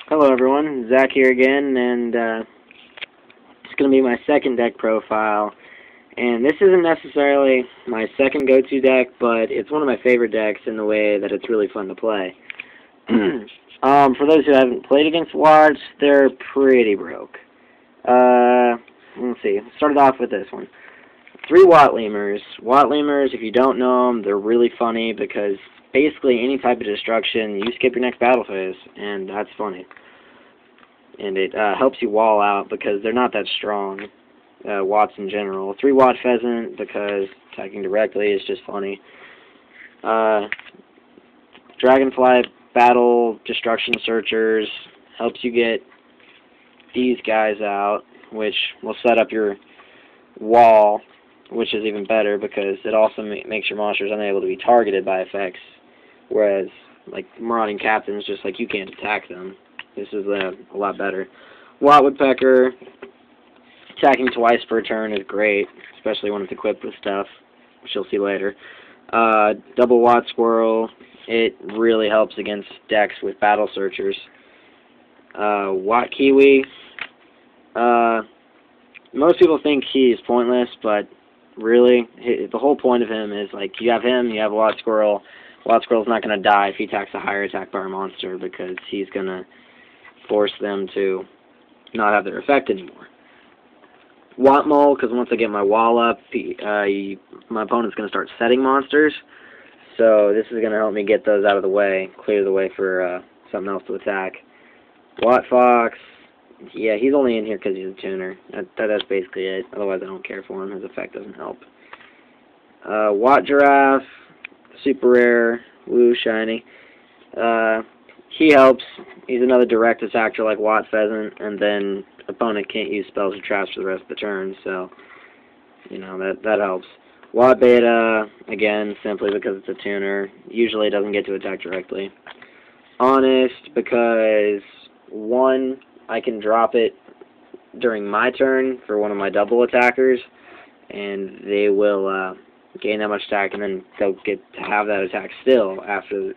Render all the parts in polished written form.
Hello everyone, Zach here again, and it's going to be my second deck profile. And this isn't necessarily my second go-to deck, but it's one of my favorite decks in the way that it's really fun to play. For those who haven't played against Watts, they're pretty broke. Let's see, started off with this one. 3 Watt Lemurs. Watt Lemurs, if you don't know them, they're really funny because basically any type of destruction, you skip your next battle phase, and that's funny. And it helps you wall out because they're not that strong, Watts in general. 3 Watt Pheasant because attacking directly is just funny. Dragonfly Battle Destruction Searchers helps you get these guys out, which will set up your wall, which is even better because it also makes your monsters unable to be targeted by effects, whereas like Marauding Captains, just like you can't attack them. This is a lot better. Watt Woodpecker, attacking twice per turn is great, especially when it's equipped with stuff, which you'll see later. Double Watt Squirrel, it really helps against decks with Battle Searchers. Watt Kiwi, most people think he's pointless, but really, the whole point of him is, like, you have him, you have Watt Squirrel. Watt Squirrel's not going to die if he attacks a higher attack power monster because he's going to force them to not have their effect anymore. Watt Mole, because once I get my wall up, my opponent's going to start setting monsters, so this is going to help me get those out of the way, clear the way for something else to attack. Watt Fox, yeah, he's only in here because he's a tuner. That's basically it. Otherwise, I don't care for him. His effect doesn't help. Watt Giraffe, super rare, woo, shiny. He helps. He's another direct attacker like Watt Pheasant, and then opponent can't use spells or traps for the rest of the turn, so, you know, that helps. Watt Beta, again, simply because it's a tuner. Usually it doesn't get to attack directly. Honest, because, one, I can drop it during my turn for one of my double attackers, and they will gain that much attack, and then they'll get to have that attack still after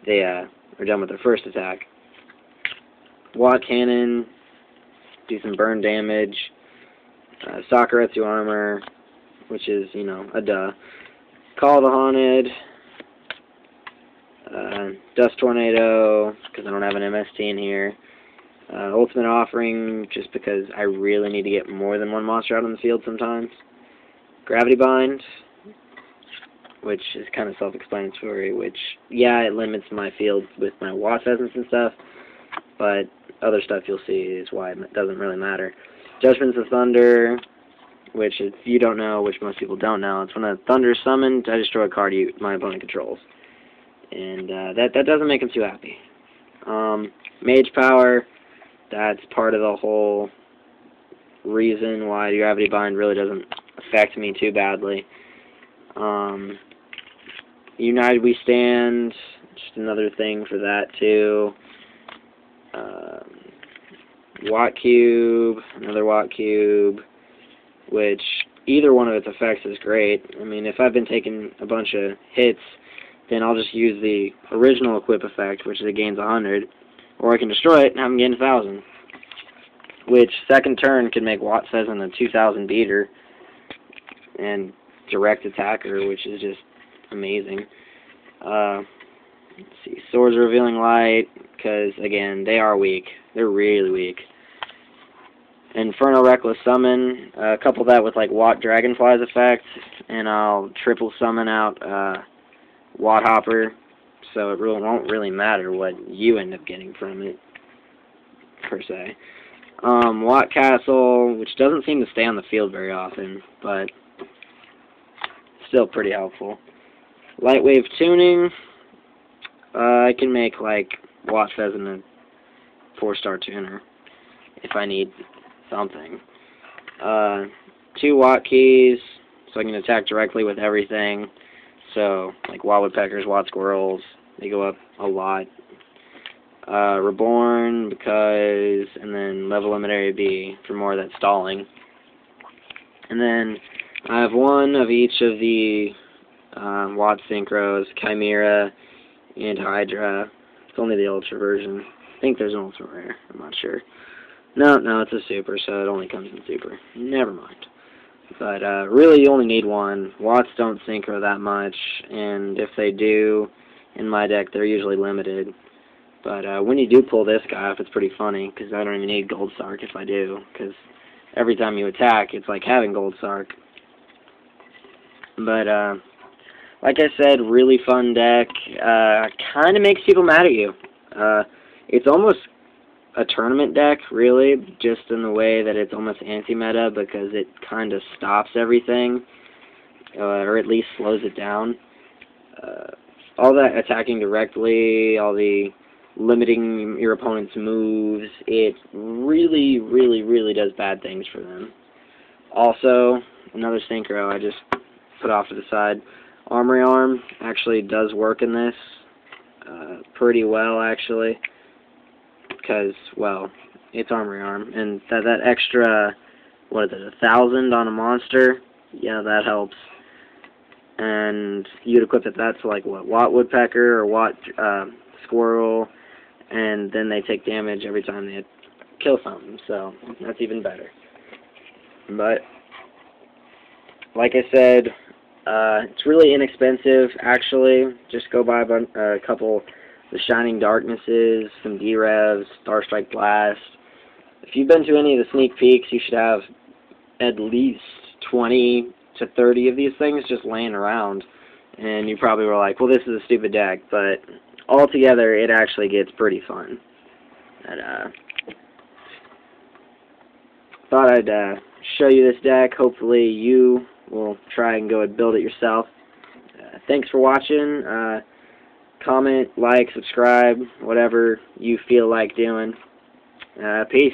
they are done with their first attack. Watt Cannon, do some burn damage. Sakuretsu Armor, which is, you know, a duh. Call the Haunted. Dust Tornado, because I don't have an MST in here. Ultimate Offering, just because I really need to get more than one monster out on the field sometimes. Gravity Bind, which is kind of self-explanatory, which, yeah, it limits my field with my Watt Pheasants and stuff, but other stuff you'll see is why it doesn't really matter. Judgments of Thunder, which, if you don't know, which most people don't know, it's when a Thunder is summoned, I destroy a card my opponent controls. And that doesn't make him too happy. Mage Power, that's part of the whole reason why Gravity Bind really doesn't affect me too badly. United We Stand, just another thing for that too. Watt Cube, another Watt Cube, which either one of its effects is great. I mean, if I've been taking a bunch of hits, then I'll just use the original equip effect, which is it gains 100, or I can destroy it and have him gain 1,000, which second turn can make Watt Pheasant a 2,000 beater and direct attacker, which is just amazing. Let's see, Swords of Revealing Light, because, again, they are weak. They're really weak. Infernal Reckless Summon, couple that with, like, Watt Dragonfly's effect, and I'll triple summon out Watt Hopper, so it won't really matter what you end up getting from it, per se. Watt Castle, which doesn't seem to stay on the field very often, but still pretty helpful. Light Wave Tuning, I can make, like, Watt Pheasant a 4-star tuner if I need something. 2 Watt Keys, so I can attack directly with everything. So, like Watt Woodpeckers, Watt Squirrels, they go up a lot. Reborn, because, and then Level Limit Area B for more of that stalling. And then I have one of each of the Watt Synchros, Chimera, and Hydra, It's only the ultra version. I think there's an ultra rare. I'm not sure. No, it's a super, so it only comes in super. Never mind. But really, you only need one. Watts don't synchro that much, and if they do, in my deck, they're usually limited. But when you do pull this guy off, it's pretty funny, because I don't even need Gold Sark if I do, because every time you attack, it's like having Gold Sark. But, like I said, really fun deck. Kind of makes people mad at you. It's almost a tournament deck, really, just in the way that it's almost anti-meta, because it kind of stops everything, or at least slows it down. All that attacking directly, all the limiting your opponent's moves, it really, really, really does bad things for them. Also, another synchro I just put off to the side. Armory Arm actually does work in this pretty well, actually, because, well, it's Armory Arm, and that extra, what is it, 1,000 on a monster, yeah, that helps. And you'd equip that to, like, what, Watt Woodpecker or Watt Squirrel, and then they take damage every time they kill something, so that's even better. But, like I said, it's really inexpensive, actually. Just go buy a couple the Shining Darknesses, some D-Revs, Starstrike Blast. If you've been to any of the sneak peeks, you should have at least 20 to 30 of these things just laying around. And you probably were like, well, this is a stupid deck, but altogether, it actually gets pretty fun. But, thought I'd show you this deck. Hopefully you will try and go and build it yourself. Thanks for watching. Comment, like, subscribe, whatever you feel like doing. Peace.